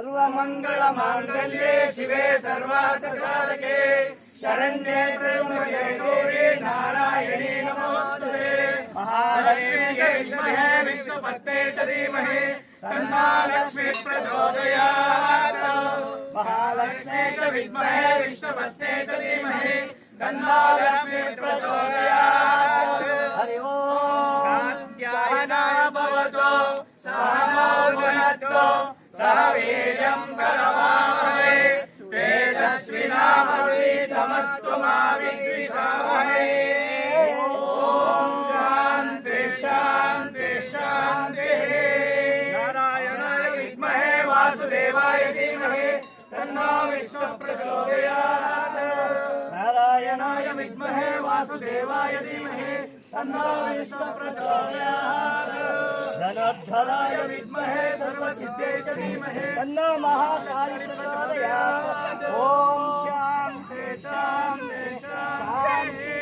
सर्वमङ्गलमाङ्गल्ये शिवे सर्वार्थसाधके शरण्ये त्र्यम्बके गौरी नारायणी नमोस्तुते। महालक्ष्मी च विद्महे विष्णुपत्न्यै च धीमहि तन्नो लक्ष्मी प्रचोदयात्। महालक्ष्मी च विद्महे विष्णुपत्न्यै च धीमहि तन्नो लक्ष्मी प्रचोदयात्। हरि ओम्। कात्यायनाय भवतु सहनौ भुनक्तु सह वीर्यं करवावहै तेजस्विनामस्तु मा विद्विषावहै। ओम शांति शांति शांति। नारायणाय विद्महे वासुदेवाय धीमहि तन्नो विष्णु प्रचोदयात्। नारायणाय विद्महे वासुदेवाय धीमहि तन्नो विष्णु प्रचोदयात्। धनुर्धराय विद्महे सर्वसिद्धये च धीमहि तन्नो महाकाली प्रचोदयात्। ओम शांति शांति शांति।